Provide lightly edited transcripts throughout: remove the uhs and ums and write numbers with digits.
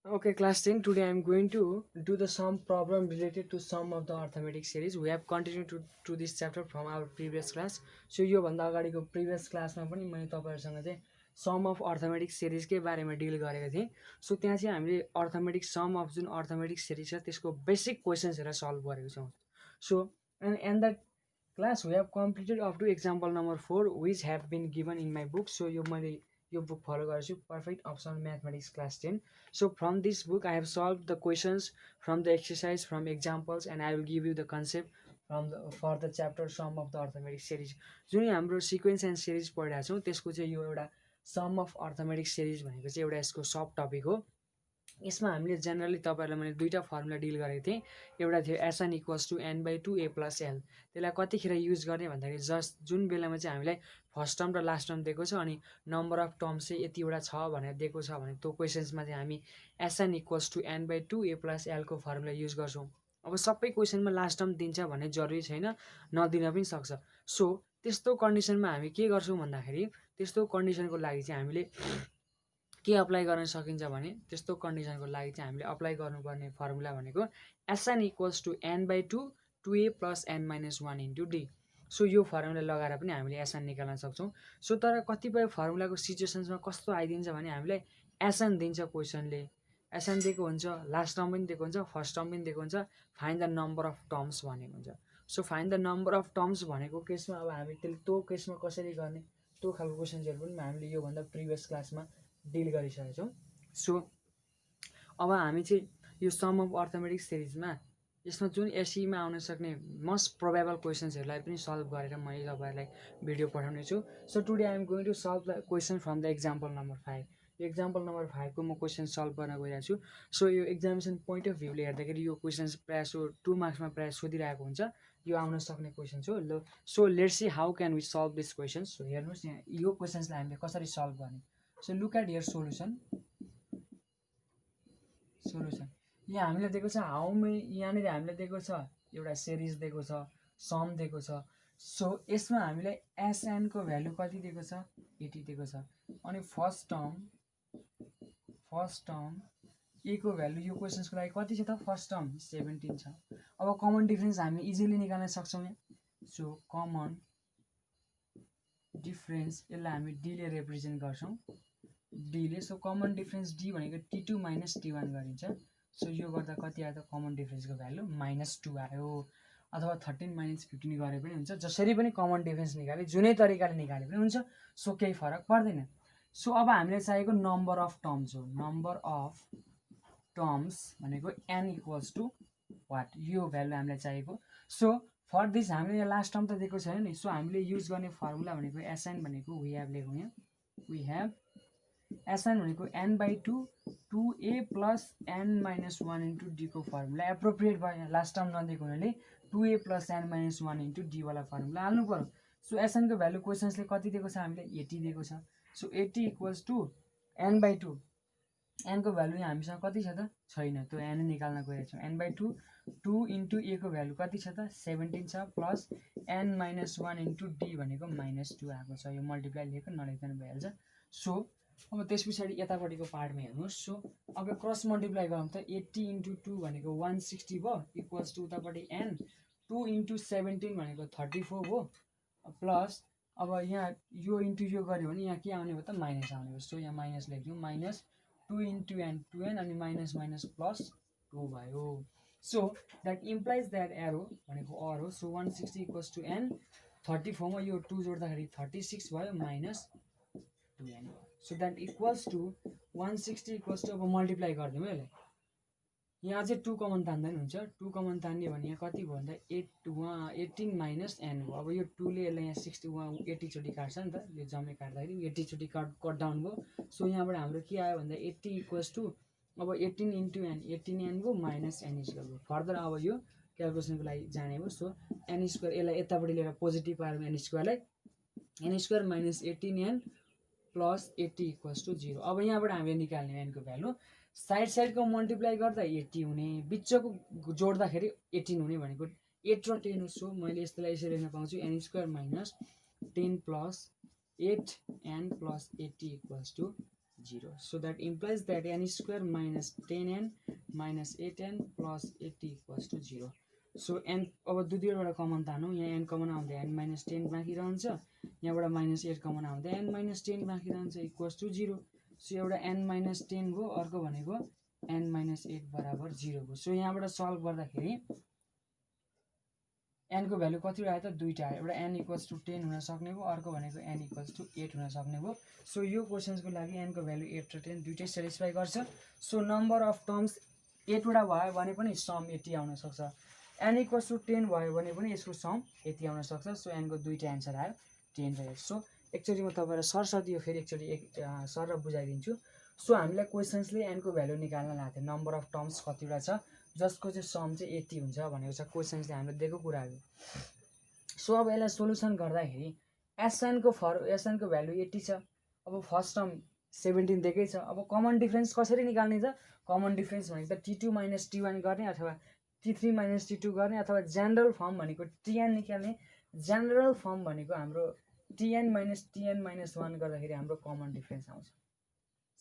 Okay, class 10. Today I am going to do the sum problem related to sum of the arithmetic series. We have continued to this chapter from our previous class. So यो भन्दा अगाडिको previous क्लासमा पनि मैले तपाईहरुसँग चाहिँ some of arithmetic सिरिजकै बारेमा deal गरेको थिएँ. सो त्यहाँ चाहिँ हामीले अर्थमेटिक सम अफ जुन अर्थमेटिक सिरिज छ त्यसको बेसिक क्वेशन्सहरु सल्भ गरेको छौँ. So and that class we have completed up to example number 4 which have been given in my book. So यो मैले यो book follow गर्छु Perfect Optional Mathematics class 10. So from this book I have solved the questions from the exercise, from examples, and I will give you the concept for the chapter sum of the arithmetic series. जुन हाम्रो sequence and series पढिरहेको छौँ त्यसको चाहिँ यो एउटा sum of arithmetic series भनेको चाहिँ एउटा यसको सब टपिक हो. यसमा हामीले जेनरली तपाईहरुलाई मैले दुईटा फर्मुला डिल गरेको थिएँ. एउटा थियो SN = n/2 a + l. त्यसलाई कतिखेर युज गर्ने भन्दाखेरि जस्ट जुन बेलामा चाहिँ हामीलाई फर्स्ट टर्म र लास्ट टर्म दिएको छ अनि नम्बर अफ टर्म्स चाहिँ यतिवटा छ भनेर दिएको छ भने त्यो क्वेशन्समा चाहिँ हामी SN = n/2 a + l को फर्मुला युज गर्छौँ. अब सबै क्वेशनमा लास्ट टर्म दिन्छ भन्ने जरुरी छैन, नदिन पनि सक्छ. सो त्यस्तो कन्डिसनमा हामी के गर्छौँ भन्दाखेरि त्यस्तो कन्डिसनको लागि चाहिँ हामीले के अप्लाई गर्न सकिन्छ भने त्यस्तो कन्डिसनको लागि चाहिँ हामीले अप्लाई गर्नुपर्ने फर्मुला भनेको SN = n/2 2a + n - 1 * d. So यो फर्मुला लगाएर पनि हामीले SN निकाल्न सक्छौँ. सो तर कतिपय फर्मुलाको सिचुएसन्समा कस्तो आइदिन्छ भने हामीलाई SN दिन्छ क्वेशनले. SN दिएको हुन्छ, लास्ट टर्म पनि दिएको हुन्छ, फर्स्ट टर्म पनि दिएको हुन्छ, find the number of terms भनेको हुन्छ. So find the number of terms भनेको केसमा अब हामी त्यो केसमा कसरी गर्ने त्यो खालको क्वेशन्सहरु पनि हामीले योभन्दा प्रिभियस क्लासमा डिल गरिसकेका छौँ. सो अब हामी चाहिँ यो सम अफ अर्थमेटिक सिरिजमा यसमा जुन एसईमा आउन सक्ने मोस्ट प्रोबेबल क्वेशन्सहरूलाई पनि सल्भ गरेर मैले तपाईँहरूलाई भिडियो पठाउने छु. So today I am going to solve the question from the example number 5. यो एक्जाम्पल नम्बर 5 को म क्वेसन सल्भ गर्न गइरहेको छु. सो यो एक्जामिनेसन पोइन्ट अफ भ्यूले हेर्दाखेरि यो क्वेसन्स प्रायः सो 2 मार्क्समा प्रायः सोधिरहेको हुन्छ. यो आउन सक्ने क्वेसन हो. ल so let's see how can we solve this questions. So हेर्नुहोस् यहाँ यो क्वेसन्सलाई हामीले कसरी सल्भ गर्ने. So look at here solution. यहाँ हामीलाई दिएको छ हाउ मेनी, यहाँनिर हामीलाई दिएको छ एउटा सिरिज दिएको छ, सम दिएको छ. सो यसमा हामीलाई SN को भ्यालु कति दिएको छ 80 दिएको छ. अनि फर्स्ट टर्म A को भ्यालु यो क्वेशन्सको लागि कति छ त फर्स्ट टर्म 17 छ. अब कमन डिफरेन्स हामी इजिली निकाल्न सक्छौँ यहाँ. सो कमन डिफरेन्स यसलाई हामी D ले रिप्रेजेन्ट गर्छौँ. D ले. सो कमन डिफरेन्स D भनेको T2 - T1 गरिन्छ. सो यो गर्दा कति आयो त कमन डिफरेन्सको भ्यालु -2 आयो. अथवा 13 - 15 गरे पनि हुन्छ. जसरी पनि कमन डिफरेन्स निकाले जुनै तरिकाले निकाले पनि हुन्छ. सो केही फरक पर्दैन. सो अब हामीलाई चाहिएको नम्बर अफ टर्म्स हो. नम्बर अफ टर्म्स भनेको n = वाट, यो भ्यालु हामीलाई चाहिएको. सो फर दिस हामीले यहाँ लास्ट टर्म त दिएको छैन नि. सो हामीले युज गर्ने फर्मुला भनेको SN भनेको वी हेभ लेखौँ यहाँ. वी हेभ SN भनेको n/2 2a + n - 1 * d को फर्मुला एप्रोप्रिएट भयो. लास्ट टर्म नदिएको हुनाले 2a + n - 1 * d वाला फर्मुला हाल्नु पर्यो. सो SN को भ्यालु क्वेशन्सले कति दिएको छ हामीले 80 दिएको छ. So 80 = n/2. n को भ्यालु यहाँ हामीसँग कति छ त छैन, त्यो n निकाल्न गइरहेको छौँ. n/2 2 * a को भ्यालु कति छ त 17 छ प्लस n - 1 * d भनेको -2 आएको छ. यो मल्टिप्लाई लेखेको नलेख्दा पनि भइहाल्छ. सो अब त्यस पछाडि यतापट्टिको पार्टमा हेर्नुहोस्. सो अब क्रस मल्टिप्लाई गरौँ त 80 * 2 भनेको 160 भयो इक्वल्स टु उतापट्टि n 2 * 17 भनेको 34 भयो प्लस अब यहाँ यो इन्टु यो गऱ्यो भने यहाँ के आउने भयो त माइनस आउने भयो. सो यहाँ माइनस लेख्यौँ. माइनस 2 * n 2n अनि माइनस माइनस प्लस 2 भयो. So that implies that arrow भनेको अर हो. सो 160 = n 34 मा यो 2 जोड्दाखेरि 36 भयो minus 2n. So that equals to 160 = अब मल्टिप्लाई गरिदिउँ है यसलाई. यहाँ चाहिँ 2 कमन तान्दा नि हुन्छ. 2 कमन तान्यो भने यहाँ कति भयो भन्दा 18 - n भयो. अब यो 2 ले यसलाई यहाँ 80 चोटि काट्छ नि त. यो जम्मै काट्दाखेरि 80 चोटि कट डाउन भयो. सो यहाँबाट हाम्रो के आयो भन्दा 80 = अब 18 * n 18n भयो माइनस n² भयो. फर्दर अब यो क्यालकुलेसनको लागि जाने भयो. सो n² यसलाई यतापट्टि लिएर पोजिटिभ पार्नु n² लाई n² - 18n प्लस 80 = 0. अब यहाँबाट हामीले निकाल्ने n को भ्यालु साइडको मल्टिप्लाई गर्दा 80 हुने, बिचको जोड्दाखेरि 18 हुने भनेको 8 र 10 हो. सो मैले यसलाई यसरी लेख्न पाउँछु n² - 10 + 8n + 80 = 0. So that implies that n square minus 10n minus 8n plus 80 equals to 0. So n अब दुईवटा कमन तानौँ यहाँ n कमन आउँदा n minus 10 बाँकी रहन्छ यहाँबाट minus 8 कमन आउँदा n minus 10 बाँकी रहन्छ इक्वल्स टु 0. सो एउटा n minus 10 भयो अर्को भनेको n minus 8 बराबर 0 भयो. सो यहाँबाट सल्भ गर्दाखेरि n को भ्यालु कति आयो त दुईटा आयो एउटा n इक्वल्स टु 10 हुन सक्ने भयो अर्को भनेको n इक्वल्स टु 8 हुन सक्ने भयो. सो यो क्वेसन्सको लागि n को भ्यालु 8 र 10 दुईटै सेटिस्फाई गर्छ. सो नम्बर अफ टर्म्स 8 वटा भयो भने पनि सम 80 आउन सक्छ n इक्वल्स टु 10 भयो भने पनि यसको सम 80 आउन सक्छ. सो n को दुईटा आन्सर आयो 10 र 8. सो एकचोटि म तपाईहरुलाई सरसर्ती यो फेरि एकचोटि सर बुझाइदिन्छु. सो हामीलाई क्वेसन्सले n को भ्यालु निकाल्न लाथे नम्बर अफ टर्म्स कतिवटा छ जसको चाहिँ सम चाहिँ 80 हुन्छ भनेको छ क्वेसन्सले हामीले दिएको कुराहरु. सो अब यसलाई सोलुसन गर्दाखेरि SN को भ्यालु 80 छ. अब फर्स्ट टर्म 17 दिएकै छ. अब कमन डिफरेन्स कसरी निकाल्ने त कमन डिफरेन्स भनेको त T2 - T1 गर्ने अथवा T3 - T2 गर्ने अथवा जनरल फर्म भनेको Tn निकाल्ने. जनरल फर्म भनेको हाम्रो Tn - Tn - 1 गर्दाखेरि हाम्रो कमन डिफरेन्स आउँछ.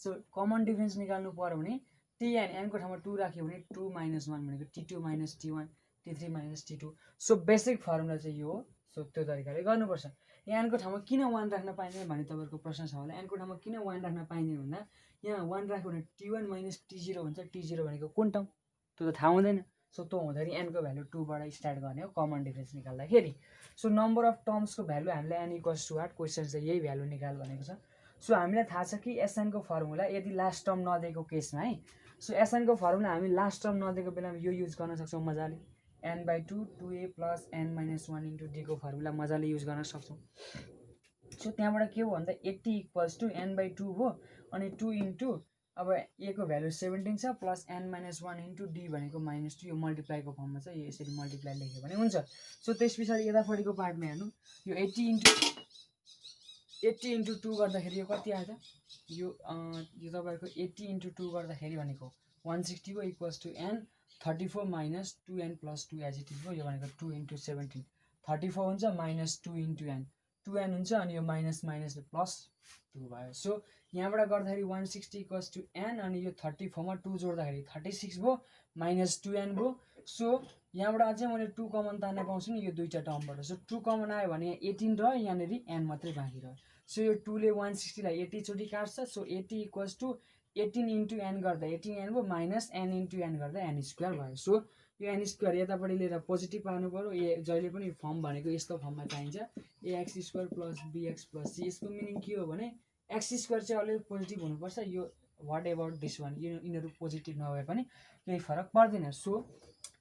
सो कमन डिफरेन्स निकाल्नु पर्यो भने Tn n को ठाउँमा 2 राख्यो भने 2 - 1 भनेको T2 - T1 T3 - T2. So basic formula चाहिँ यो हो. सो त्यो तरिकाले गर्नुपर्छ. यहाँ n को ठाउँमा किन 1 राख्न पाइँदैन भने तपाईहरुको प्रश्न छ होला. n को ठाउँमा किन 1 राख्न पाइँदैन भन्दा यहाँ 1 राख्यो भने T1 - T0 हुन्छ. T0 भनेको कुन टर्म त्यो त थाहा हुँदैन. सो त्यो हुँदाखेरि n को भ्यालु 2 बाट स्टार्ट गर्ने हो कमन डिफरेन्स निकाल्दाखेरि. सो नम्बर अफ टर्म्स को भ्यालु हामीले n इक्वल्स टु 8 क्वेशन चाहिँ यही भ्यालु निकाल भनेको छ. सो हामीलाई थाहा छ कि SN को फर्मुला यदि लास्ट टर्म नदिएको केसमा है. सो SN को फर्मुला हामी लास्ट टर्म नदिएको बेलामा यो युज गर्न सक्छौं मजाले n/2 2a plus n - 1 into d को फर्मुला मजाले युज गर्न सक्छौं. सो त्यहाँबाट के हो भन्दा 80 इक्वल्स टु n/2 हो अनि 2 इन्टु अब a को भ्यालु 17 छ प्लस n - 1 इन्टु d भनेको -2 यो मल्टिप्लाईको फर्ममा छ. यो यसरी मल्टिप्लाई लेख्यो भने हुन्छ. सो त्यसपछि यतापट्टिको पार्टमा हेर्नु यो 80 इन्टु 2 गर्दाखेरि यो कति आयो त यो तपाईहरुको 80 इन्टु 2 गर्दाखेरि भनेको 160 को equals to n 34 minus 2n plus 2 as it is हो. यो भनेको 2 इन्टु 17 34 हुन्छ minus 2 इन्टु n 2n हुन्छ अनि यो माइनस माइनस प्लस 2 भयो. सो यहाँबाट गर्दाखेरि 160 इक्वल्स टु n अनि यो 34 मा 2 जोड्दाखेरि 36 भयो माइनस 2n भयो. सो यहाँबाट अझै मैले 2 कमन तान्न पाउँछु नि यो दुईटा टर्मबाट. सो 2 कमन आयो भने 18 र यहाँनेरि n मात्रै बाँकी रह्यो. सो यो 2 ले 160 लाई 80 चोटी काट्छ. So 80 equals to 18 into n गर्दा 18n भयो माइनस n इन्टु n गर्दा n स्क्वायर भयो. सो यो n स्क्वायर यतापट्टि लिएर पोजिटिभ पार्नु पर्यो. जहिले पनि फर्म भनेको यस्तो फर्ममा चाहिन्छ ax square plus bx plus c. यसको मिनिङ के हो भने x स्क्वायर चाहिँ अलि पोजिटिभ हुनुपर्छ. Yo what about this one यिनीहरू पोजिटिभ नभए पनि केही फरक पर्दैन. सो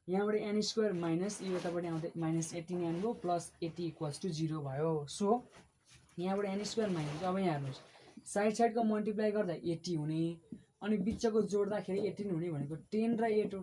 यहाँबाट n स्क्वायर माइनस यो यतापट्टि आउँदै माइनस 18n भयो प्लस 80 इक्वल्स टु 0 भयो. सो यहाँबाट n स्क्वायर माइनस अब यहाँ हेर्नुहोस् साइड को मल्टिप्लाई गर्दा 80 हुने अनि बिचको जोड्दाखेरि 18 हुने भनेको 10 र 8 हो.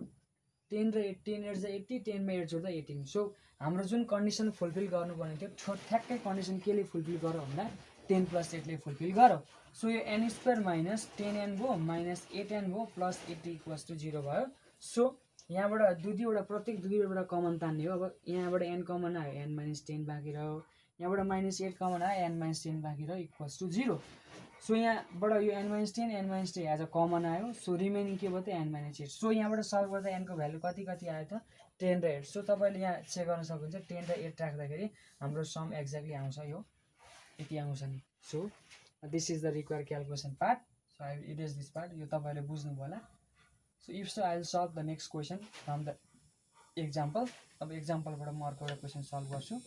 10 र 8 10 8 80 10 मा 8 जोड्दा 18. सो हाम्रो जुन कन्डिसन फुलफिल गर्नुपर्ने थियो ठ्याक्कै कन्डिसन केले फुलफिल गर्यो भन्दा 10 + 8 ले फुलफिल गर्यो. सो यो n स्क्वायर माइनस 10n भयो माइनस 8n भयो प्लस 80 इक्वल्स टु 0 भयो. सो यहाँबाट दुईवटा प्रत्येक दुईवटा कमन तान्ने हो. अब यहाँबाट n कमन आयो n - 10 बाँकी रह्यो. यहाँबाट -8 कमन आयो n - 10 बाँकी रह्यो इक्वल्स टु 0. सो यहाँबाट यो n - 10 n - 10 as a common आयो. सो रिमेनिङ के भयो त n - 8. सो यहाँबाट सल्भ गर्दा n को भ्यालु कति आयो त 10 र 8. सो तपाईले यहाँ चेक गर्न सक्नुहुन्छ 10 र 8 राख्दाखेरि हाम्रो सम एक्ज्याक्टली आउँछ यो यति आउँछ नि. So this is the required calculation part. So I will erase this part. यो तपाईले बुझ्नु होला. So if so I will solve the next question from the example. अब एक्जाम्पलबाट म अर्को एउटा क्वेसन सल्भ गर्छु.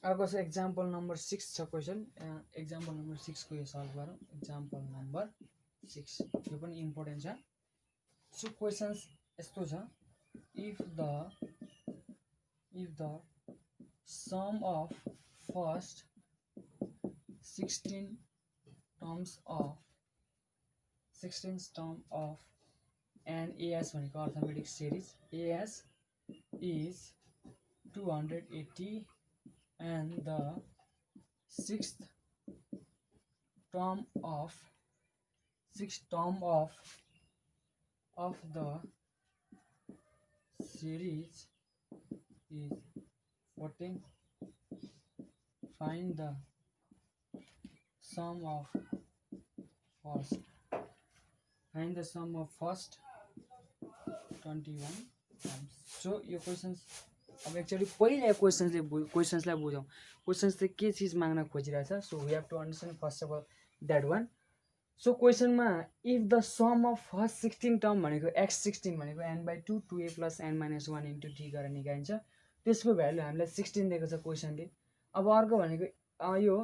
अर्को छ एक्जाम्पल नम्बर 6 छ क्वेसन. एक्जाम्पल नम्बर 6 को यो सल्भ गरौँ. एक्जाम्पल नम्बर 6 यो पनि इम्पोर्टेन्ट छ. सो क्वेसन्स यस्तो छ if the sum of first 16 terms of an AS भनेको arithmetic series AS is 280 and the sixth term of the series is 14. Find the sum of first 21 times. So यो questions अब actually पहिला क्वेशन्सलाई बुझौँ क्वेशन्सले के चिज माग्न खोजिरहेछ so we have to understand first of all that one so क्वेसनमा if the sum of first 16 term भनेको x16 भनेको n/2 2a + n - 1 * t गरेर निकालिन्छ त्यसको भ्यालु हामीलाई 16 दिएको छ क्वेसनले अब अर्को भनेको यो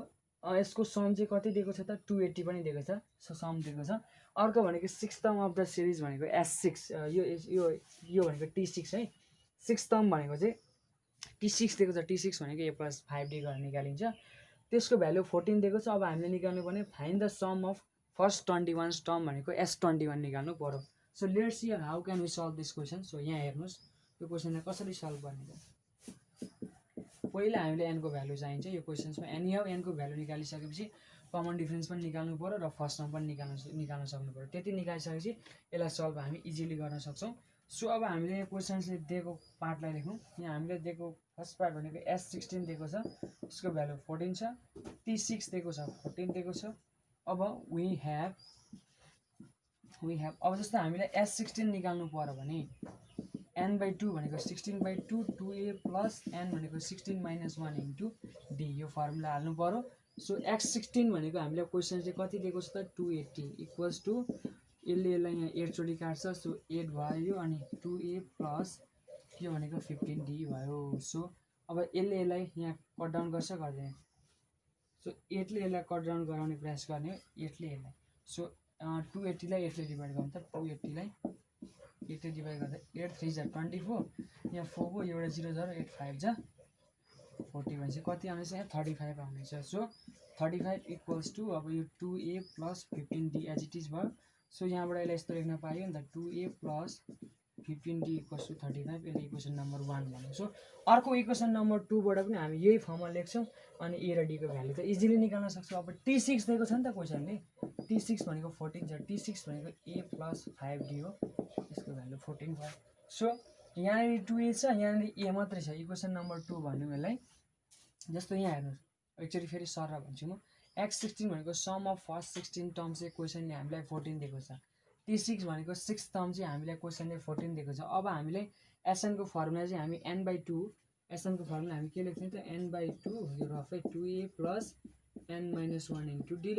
यसको सम चाहिँ कति दिएको छ त 280 पनि दिएको छ सो सम दिएको छ अर्को भनेको 6th term of the series भनेको s6 यो भनेको t6 है 6th टर्म भनेको चाहिँ t6 दिएको छ t6 भनेको a + 5d गरेर निकालिन्छ त्यसको भ्यालु 14 दिएको छ अब हामीले निकाल्नु पर्ने find the sum of first 21 term भनेको s21 निकाल्नु पर्यो so let's see how can we solve this question सो यहाँ हेर्नुहोस् यो क्वेसनलाई कसरी सल्भ गर्ने त पहिला हामीले n को भ्यालु चाहिन्छ यो क्वेसन्समा एनी हाउ n को भ्यालु निकालिसकेपछि कमन डिफरेन्स पनि निकाल्नु पर्यो र फर्स्ट टर्म पनि निकाल्न सक्नु पर्यो त्यति निकालिसकेपछि यसलाई सल्भ हामी इजिली गर्न सक्छौँ सो अब हामीले यहाँ क्वेसन्सले दिएको पार्टलाई लेखौँ यहाँ हामीले दिएको फर्स्ट पार्ट भनेको s16 दिएको छ यसको भ्यालु 14 छ t6 दिएको छ 14 दिएको छ अब वी हेभ अब जस्तो हामीलाई s16 निकाल्नु पर्यो भने n/2 भनेको 16/2 2a + n भनेको 16 - 1 * d यो फर्मुला हाल्नु पर्यो सो x16 भनेको हामीलाई क्वेसनले कति दिएको छ त 280 इक्वल्स टु यसलाई यहाँ 8 चोटि काट्छ सो 8 भयो अनि 2a + के भनेको 15d भयो सो अब यसलाई यहाँ कट डाउन गर्छ गर्दैन सो 8 ले यसलाई कट डाउन गराउने प्रयास गर्ने हो 8 ले यसलाई सो 280 लाई 8 ले डिभाइड गर्नु त 280 लाई 8 ले डिभाइड गर्दा 8 3 जा 24 यहाँ 4 को एउटा 0 0 8 5 जा 40 भनेपछि कति आउँछ यहाँ 35 आउँछ सो 35 इक्वल्स टु अब यो 2a + 15d as it is भयो सो यहाँबाट यसलाई यस्तो लेख्न पाइयो नि त 2a + 15d इक्वल्स टु 35 यसले इक्वेसन नम्बर 1 भन्यो सो अर्को इक्वेसन नम्बर 2 बाट पनि हामी यही फर्ममा लेख्छौँ अनि a र d को भ्यालु त इजिली निकाल्न सक्छौँ अब t6 दिएको छ नि त क्वेसनले t6 भनेको 14 छ t6 भनेको a + 5d हो यसको भ्यालु 14 भयो सो यहाँनिर 2a छ यहाँनिर a मात्रै छ इक्वेसन नम्बर 2 भन्नु यसलाई जस्तो यहाँ हेर्नुहोस् एक्चुअली फेरि सरर भन्छु म x16 भनेको सम अफ फर्स्ट 16 टर्म चाहिँ क्वेसनले हामीलाई 14 दिएको छ t6 भनेको 6th टर्म चाहिँ हामीलाई क्वेसनले 14 दिएको छ अब हामीले sn को फर्मुला चाहिँ हामी n/2 sn को फर्मुला हामी के लेख्छौँ त n/2 यो रफै 2a + n - 1 * d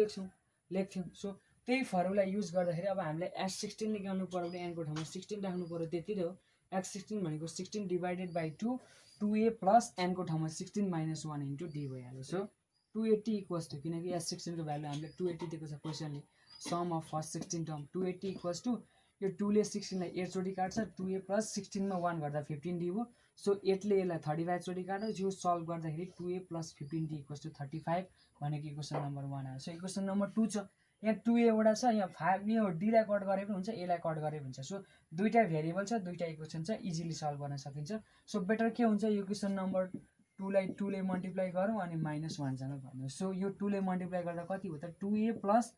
लेख्थ्यौँ सो त्यही फर्मुला युज गर्दाखेरि अब हामीलाई s16 निकाल्नु पर्यो भने n को ठाउँमा 16 राख्नु पर्यो त्यति नै हो x16 भनेको 16 डिभाइडेड बाइ 2 2a + n को ठाउँमा 16 - 1 * d भइहाल्यो सो 280 इक्वल्स टु किनकि s16 को भ्यालु हामीले 280 दिएको छ क्वेसनले sum of first 16 term 280 equals to यो 2 ले 16 लाई 8 चोटि काट्छ 2a + 16 मा 1 गर्दा 15d हो सो 8 ले यसलाई 35 चोटि काट्यो यो सल्भ गर्दाखेरि 2a + 15d इक्वल्स टु 35 भनेको इक्वेसन नम्बर 1 आयो सो इक्वेसन नम्बर 2 छ यहाँ 2a वटा छ यहाँ 5 यो d लाई कट गरे पनि हुन्छ a लाई कट गरे पनि हुन्छ सो दुईटा भेरिएबल छ दुईटा इक्वेसन छ इजिली सल्भ गर्न सकिन्छ सो बेटर के हुन्छ यो इक्वेसन नम्बर 2 लाई 2 ले मल्टिप्लाई गरौँ अनि -1 सँग गर्नु सो यो 2 ले मल्टिप्लाई गर्दा कति हो त 2a +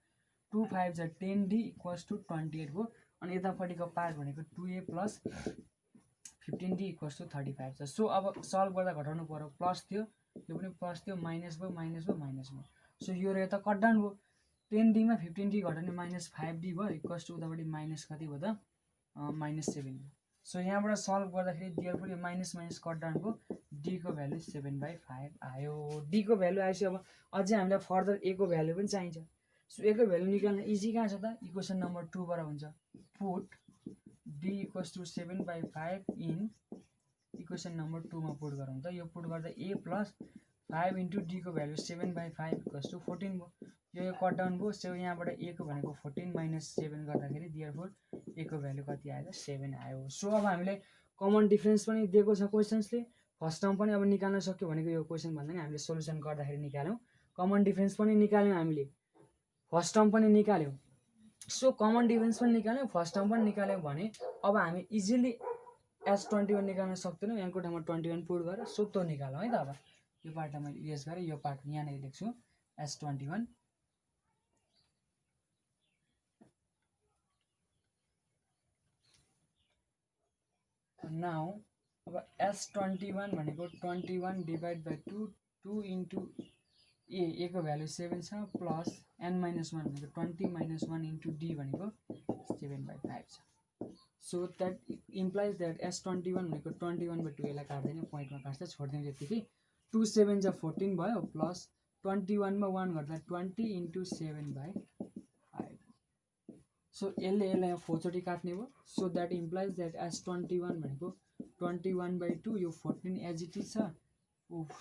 2 5 जा 10d इक्वल्स टु 28 हो अनि यतापट्टिको पार्ट भनेको 2a + 15d इक्वल्स टु 35 छ सो अब सल्भ गर्दा घटाउनु पर्यो प्लस थियो यो पनि प्लस थियो माइनस भयो सो यो र यता कट डाउन भयो 10d मा 15d घटाउने -5d भयो इक्वल्स टु उतापट्टि माइनस कति भयो त -7 सो यहाँबाट सल्भ गर्दाखेरि दिएर पनि माइनस कट डाउन भयो d को भ्यालु 7/5 आयो d को भ्यालु आएपछि अब अझै हामीलाई फर्दर a को भ्यालु पनि चाहिन्छ सो a को भ्यालु निकाल्न इजी कहाँ छ त इक्वेसन नम्बर 2 बाट हुन्छ put d equals to 7/5 in equation number 2 मा पुट गरौँ त यो पुट गर्दा a + 5 * d को भ्यालु 7/5 इक्वल्स टु 14 भयो यो कट डाउन भयो सो यहाँबाट a को भनेको 14 - 7 गर्दाखेरि दियरफोर a को भ्यालु कति आयो 7 आयो सो अब हामीले कमन डिफरेन्स पनि दिएको छ क्वेसन्सले फर्स्ट टर्म पनि अब निकाल्न सक्यो भनेको यो क्वेसन भन्दा नि हामीले सोलुसन गर्दाखेरि निकाल्यौँ कमन डिफरेन्स पनि निकाल्यौँ हामीले फर्स्ट टर्म पनि निकाल्यौँ सो कमन डिफरेन्स पनि निकाल्यौँ फर्स्ट टर्म पनि निकाल्यौँ भने अब हामी इजिली s21 निकाल्न सक्दैनौँ यहाँको ठाउँमा 21 पुट गरेर सो त्यो निकालौँ है त अब यो पार्टलाई मैले इरेज गरेँ, यो पार्ट यहाँनिर लेख्छु S21 नाउ अब S21 भनेको 21 डिभाइड बाई 2 इन्टु ए को भ्यालु 7 छ प्लस n माइनस 1 भनेको 20 माइनस 1 इन्टु डी भनेको 7/5 छ। So that implies that S21 भनेको 21/2 यसलाई काट्दैन, पोइन्टमा काट्छ, छोडिदिउँ त्यतिकै 2 7 जा 14 भयो प्लस 21 मा 1 गर्दा 20 इन्टु 7/5। सो यसले यसलाई यहाँ 4 चोटि काट्ने भयो। So that implies that S21 भनेको 21/2 यो 14 एज इट इज छ,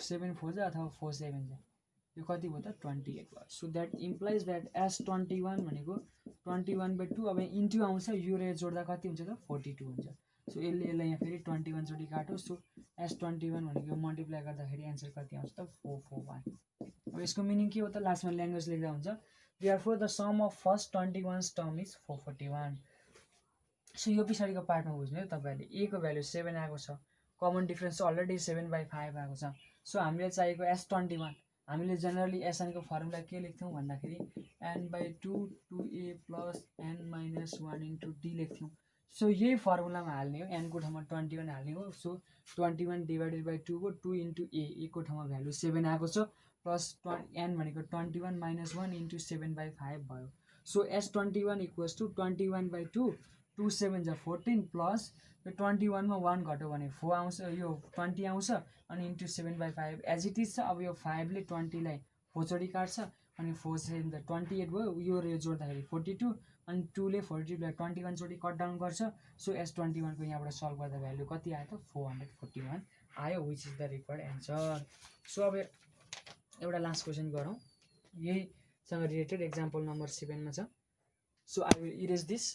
7 4 जा अथवा 4 7 जा, यो कति भयो त 28 भयो। So that implies that S21 भनेको 21/2 अब इन्टु आउँछ, यो रे जोड्दा कति हुन्छ त 42 हुन्छ। सो यसले यसलाई यहाँ फेरि 21 चोटि काट्यो। सो S21 भनेको मल्टिप्लाई गर्दाखेरि एन्सर कति आउँछ त 441। अब यसको मिनिङ के हो त, लास्टमा ल्याङ्ग्वेज लेख्दा हुन्छ therefore the sum of first 21's term is 441। So यो पछाडिको पार्टमा बुझ्नु है तपाईँहरूले, ए को भ्यालु 7 आएको छ, कमन डिफरेन्स अलरेडी 7/5 आएको छ। सो हामीले चाहिएको S21, हामीले जेनरली एसएन को फर्मुला के लेख्थ्यौँ भन्दाखेरि n/2 2a plus n minus 1 into D लेख्थ्यौँ। सो यही फर्मुलामा हाल्ने हो, n को ठाउँमा 21 हाल्ने हो। सो 21 डिभाइडेड बाई 2 को 2 इन्टु ए को ठाउँमा भ्यालु 7 आएको छ प्लस n भनेको 21 माइनस 1 इन्टु 7/5 भयो। सो S21 इक्वल्स टु 21/2 2 7 जा 14 प्लस यो 21 मा 1 घट्यो भने 4 आउँछ, यो 20 आउँछ अनि इन्टु 7/5 एज इट इज छ। अब यो 5 ले 20 लाई 4 चोटि काट्छ अनि 4 7 जा 28 भयो, यो रे जोड्दाखेरि 42 अनि 2 ले 42 लाई 21 चोटि कट डाउन गर्छ। सो S21 को यहाँबाट सल्भ गर्दा भ्यालु कति आयो त 441 आयो, which is the required answer. So अब एउटा लास्ट क्वेसन गरौँ, यहीसँग रिलेटेड एक्जाम्पल नम्बर 7 मा छ। So I will erase this.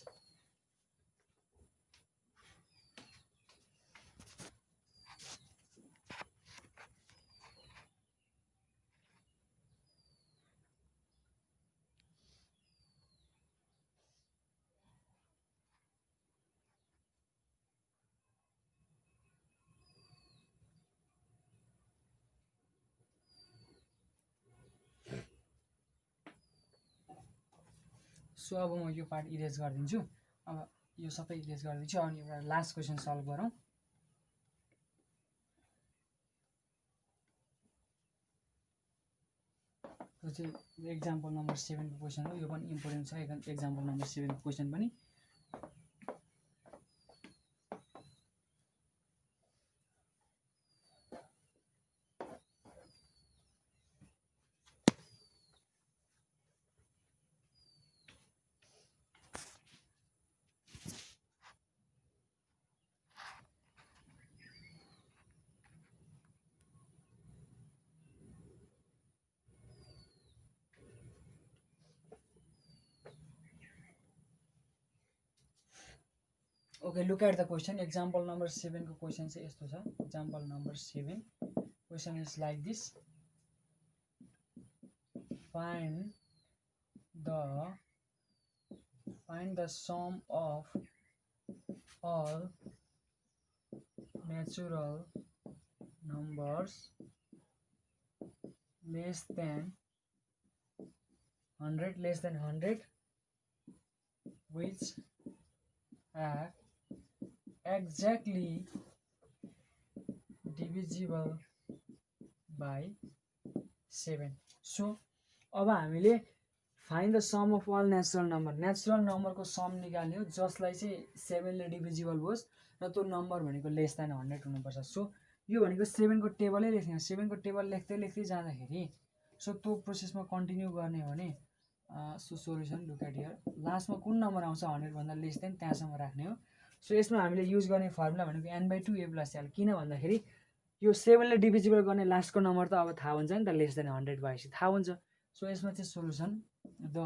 So अब म यो पार्ट इरेज गरिदिन्छु, अब यो सबै इरेज गरिदिन्छु अनि एउटा लास्ट क्वेसन सल्भ गरौँ। यो चाहिँ एक्जाम्पल नम्बर 7 को क्वेसन हो, यो पनि इम्पोर्टेन्ट छ एक्जाम्पल नम्बर 7 को क्वेसन पनि। Okay, look at the question. Example number 7 को question चाहिँ यस्तो छ। Example number 7 question is like this. Find the sum of all natural numbers less than 100 which are exactly divisible by 7. So अब हामीले find the sum of all natural number को sum निकाल्ने हो जसलाई चाहिँ 7 ले डिभिजिबल होस् र त्यो नम्बर भनेको लेस देन 100 हुनुपर्छ। सो यो भनेको 7 को टेबलै लेख्ने हो, 7 को टेबल लेख्दै जाँदाखेरि सो त्यो प्रोसेसमा कन्टिन्यू गर्ने हो भने so solution look at here, लास्टमा कुन नम्बर आउँछ 100 भन्दा लेस देन त्यहाँसम्म राख्ने हो। सो यसमा हामीले युज गर्ने फर्मुला भनेको n/2 a + l, किन भन्दाखेरि यो 7 ले डिभिजिबल गर्ने लास्टको नम्बर त अब थाहा हुन्छ नि त, लेस देन 100 भएपछि थाहा हुन्छ। सो यसमा चाहिँ solution the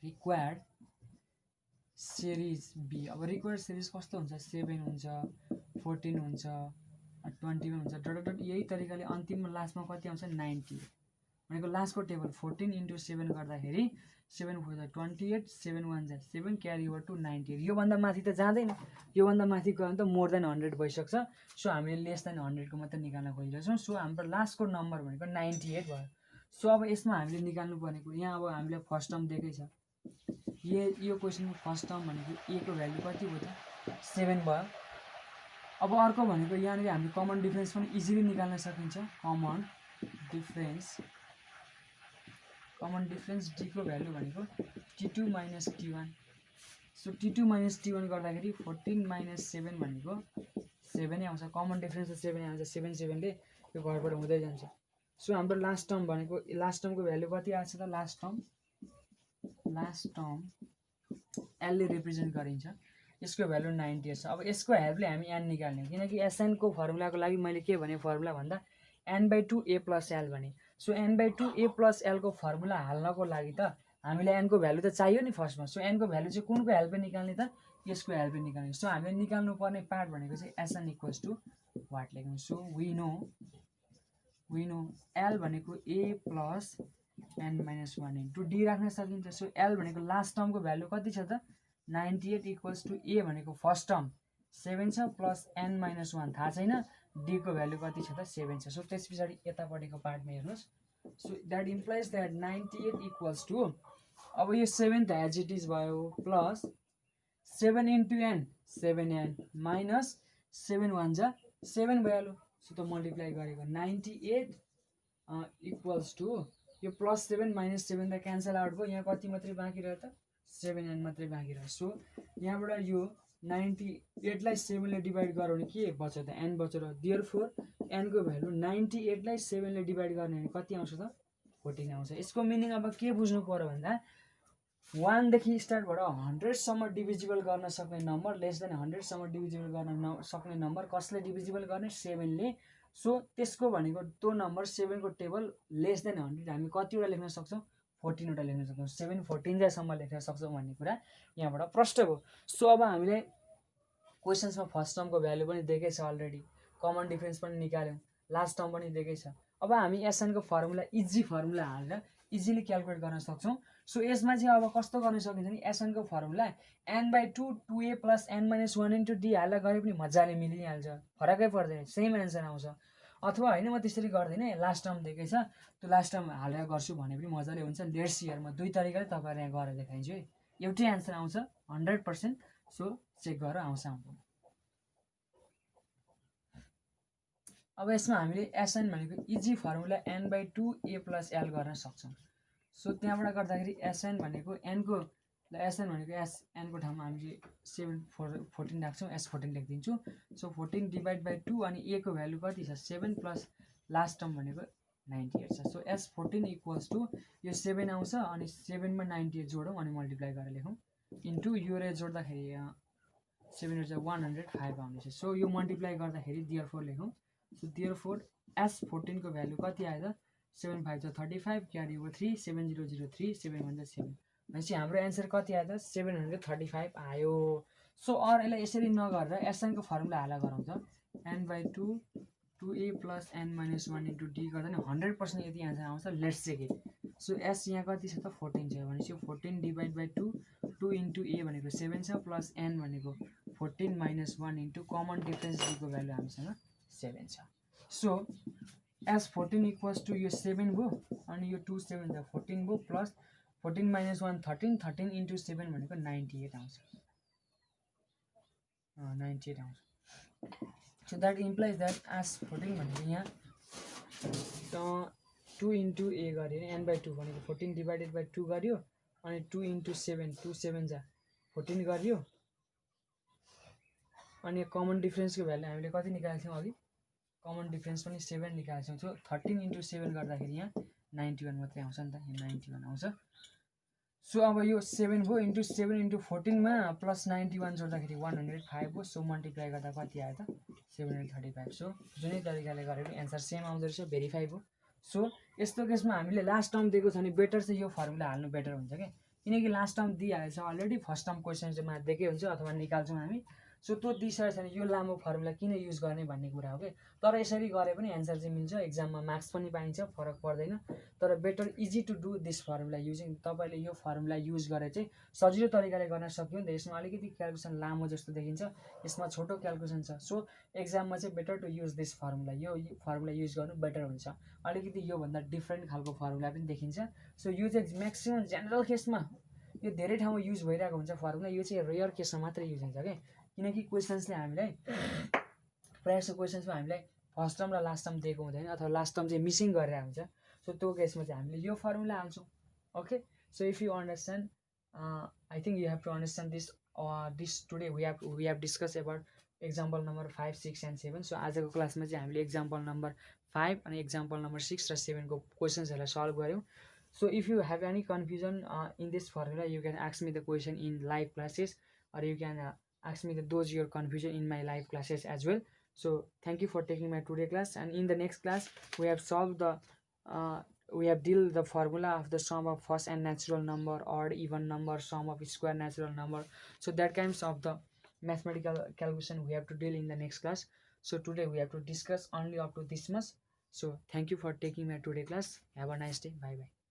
required series B. अब रिक्वायर्ड सिरिज कस्तो हुन्छ, 7 हुन्छ 14 हुन्छ 21 हुन्छ डट डट, यही तरिकाले अन्तिममा लास्टमा कति आउँछ 90। भनेको लास्टको टेबल 14 इन्टु 7 गर्दाखेरि 7 4 जा 28 7 1 जा 7 क्यारी ओभर टु 98 योभन्दा माथि त जाँदैन योभन्दा माथि गयो भने त मोर देन 100 भइसक्छ सो हामीले लेस देन 100 को मात्र निकाल्न खोजिरहेछौँ सो हाम्रो लास्टको नम्बर भनेको 98 भयो सो अब यसमा हामीले निकाल्नु पर्नेको यहाँ अब हामीले फर्स्ट टर्म दिएकै छ यो क्वेसनमा फर्स्ट टर्म भनेको a को भ्यालु कति भयो त 7 भयो अब अर्को भनेको यहाँनिर हामीले कमन डिफरेन्स पनि इजिली निकाल्न सकिन्छ कमन डिफरेन्स d को भ्यालु भनेको t2 minus t1 so t2 minus t1 गर्दाखेरि 14 माइनस 7 भनेको 7 नै आउँछ कमन डिफरेन्स त 7 नै आउँछ 7 7 ले यो घरबाट हुँदै जान्छ सो हाम्रो लास्ट टर्म भनेको लास्ट टर्मको भ्यालु कति आछ त लास्ट टर्म l ले रिप्रेजेन्ट गरिन्छ यसको भ्यालु 98 छ अब यसको हेल्पले हामी n निकाल्ने किनकि sn को फर्मुलाको लागि मैले के भने फर्मुला भन्दा n/2 a + l भने सो n/2 a + l को फर्मुला हाल्नको लागि त हामीले n को भ्यालु त चाहियो नि फर्स्टमा सो n को भ्यालु चाहिँ कुनको हेल्पले निकाल्ने त यसको हेल्पले निकाल्ने सो हामीले निकाल्नु पर्ने पार्ट भनेको चाहिँ sn = वाट लेख्नु सो वी नो l भनेको a + n - 1 इन्टु d राख्न सकिन्छ सो l भनेको लास्ट टर्मको भ्यालु कति छ त 98 = a भनेको फर्स्ट टर्म 7 छ प्लस n - 1 थाहा छैन d को भ्यालु कति छ त 7 छ सो त्यसपछि यतापट्टिको पार्टमा हेर्नुस् सो द्याट इम्प्लाइज द्याट 98 = अब यो 7 त एज इट इज भयो plus 7 into n 7n minus 7 1 जा 7 भइहाल्यो सो त मल्टिप्लाई गरेको 98 = यो प्लस 7 माइनस 7 त क्यान्सल आउट भयो यहाँ कति मात्रै बाँकी रह्यो त 7n मात्रै बाँकी रह्यो सो यहाँबाट यो 98 लाई 7 ले डिभाइड गर्यो भने के बच्यो त n बच्यो र देयरफोर n को भ्यालु 98 लाई 7 ले डिभाइड गर्ने भने कति आउँछ त 14 आउँछ यसको मिनिङ अब के बुझ्नु पर्यो भन्दा 1 देखि स्टार्ट भएर 100 सम्म डिभिजिबल गर्न सक्ने नम्बर लेस देन 100 सम्म डिभिजिबल गर्न सक्ने नम्बर कसले डिभिजिबल गर्ने 7 ले सो त्यसको भनेको त्यो नम्बर 7 को टेबल लेस देन 100 हामी कतिवटा लेख्न सक्छौं 14 वटा लेख्न सक्छौं 7 14 जासम्म लेख्न सक्छौं भन्ने कुरा यहाँबाट प्रष्ट भयो सो अब हामीले क्वेशन्समा फर्स्ट टर्मको भ्यालु पनि दिएकै छ अलरेडी कमन डिफरेन्स पनि निकाल्यौं लास्ट टर्म पनि दिएकै छ अब हामी एसएन को फर्मुला इजी फर्मुला हालेर इजिली क्याल्कुलेट गर्न सक्छौं सो यसमा चाहिँ अब कस्तो गर्न सकिन्छ नि एसएन को formula n/2 2a + n - 1 * d हालेर गरे पनि मजाले मिलिहाल्छ फरकै पर्दैन सेम एन्सर आउँछ अथवा हैन म त्यसरी गर्दैन लास्ट टर्म दिएकै छ त्यो लास्ट टर्म हालेर गर्छु भने पनि मजाले हुन्छ लेट्स हियर म दुई तरिकाले तपाईहरुले यहाँ गरेर देखाइन्छु है एउटै एन्सर आउँछ 100% सो चेक गरेर आउँछ अब यसमा हामीले एसएन भनेको easy formula n/2 a + l गर्न सक्छौं सो त्यहाँबाट गर्दाखेरि एसएन भनेको n को एसएन भनेको एसएन को ठाउँमा हामीले 7 14 राख्छौं s14 लेख्दिन्छु सो 14 / 2 अनि a को भ्यालु कति छ 7 प्लस लास्ट टर्म भनेको 98 छ सो s14 = यो 7 आउँछ अनि 7 मा 98 जोडौं अनि मल्टिप्लाई गरेर लेखौं इन्टु यो रे जोड्दाखेरि 7 * 105 आउँछ सो यो मल्टिप्लाई गर्दाखेरि देयरफोर लेखौं सो देयरफोर s14 को भ्यालु कति आयो त 7 5 = 35 क्यारी ओभर 3 7003 7 1 = 7 भनेपछि हाम्रो आन्सर कति आयो त 735 आयो सो यसलाई यसरी नगरेर एसएन को फर्मुला हालेर गरौँ त n/2 2a + n - 1 * d गर्दा नि 100% यति आन्सर आउँछ let's check it so s यहाँ कति छ त 14 छ भनेपछि 14 / 2 2 * a भनेको 7 छ प्लस n भनेको 14 - 1 * कमन डिफरेन्स d को भ्यालु हामीसँग 7 छ सो s14 = यो 7 भयो अनि यो 2 7 * 14 भयो प्लस 14 - 1 13 13 * 7 भनेको 98 आउँछ 98 आउँछ so that implies that s14 भनेको यहाँ 2 * a गरे n/2 भनेको 14 / 2 गर्यो अनि 2 * 7 2 7 जा 14 गर्यो अनि कमन डिफरेन्स को भ्यालु हामीले कति निकालेको थियौ अघि कमन डिफरेन्स पनि 7 निकालेको छौं सो 13 * 7 गर्दाखेरि यहाँ 91 मात्रै आउँछ नि त यहाँ 91 आउँछ सो अब यो 7 भयो इन्टु 7 * 14 मा प्लस 91 जोड्दाखेरि 105 हो सो मल्टिप्लाई गर्दा कति आयो त 735 सो जुनै तरिकाले गरे पनि आन्सर सेम आउँदो रहेछ भेरिफाई भयो सो यस्तो केसमा हामीले लास्ट टर्म दिएको छ भने बेटर चाहिँ यो फर्मुला हाल्नु बेटर हुन्छ के किनकि लास्ट टर्म दिइहालेछ अलरेडी फर्स्ट टर्म क्वेशन चाहिँ मा दिएकै हुन्छ अथवा निकाल्छौं हामी सो त्यो दिइसकेको छैन यो लामो फर्मुला किन युज गर्ने भन्ने कुरा हो कि तर यसरी गरे पनि एन्सर चाहिँ मिल्छ एक्जाममा मार्क्स पनि पाइन्छ फरक पर्दैन तर better easy to do this formula using तपाईँले यो फर्मुला युज गरेर चाहिँ सजिलो तरिकाले गर्न सक्यो नि त यसमा अलिकति क्यालकुलेसन लामो जस्तो देखिन्छ यसमा छोटो क्यालकुलेसन छ सो एक्जाममा चाहिँ better to use this formula यो फर्मुला युज गर्नु बेटर हुन्छ अलिकति योभन्दा डिफ्रेन्ट खालको फर्मुला पनि देखिन्छ सो यो चाहिँ म्याक्सिमम् जेनरल केसमा यो धेरै ठाउँमा युज भइरहेको हुन्छ फर्मुला यो चाहिँ रेयर केसमा मात्रै युज हुन्छ क्या किनकि क्वेसन्सले हामीलाई प्रायः जस्तो क्वेसन्समा हामीलाई फर्स्ट टर्म र लास्ट टर्म दिएको हुँदैन अथवा लास्ट टर्म चाहिँ मिसिङ गरेर हुन्छ सो त्यो केसमा चाहिँ हामीले यो फर्मुला हाल्छौँ okay so if you understand I think you have to understand this today we have discuss about example number 5, 6 and 7 सो आजको क्लासमा चाहिँ हामीले एक्जाम्पल नम्बर 5 अनि एक्जाम्पल नम्बर 6 र 7 को क्वेसन्सहरूलाई सल्भ गऱ्यौँ so if you have any confusion in this formula you can ask me the question in live classes or you can ask me those your confusion in my live classes as well so thank you for taking my today class and in the next class we have solved the we have deal the formula of the sum of first and natural number odd even number sum of square natural number so that kinds of the mathematical calculation we have to deal in the next class so today we have to discuss only up to this much so thank you for taking my today class have a nice day bye bye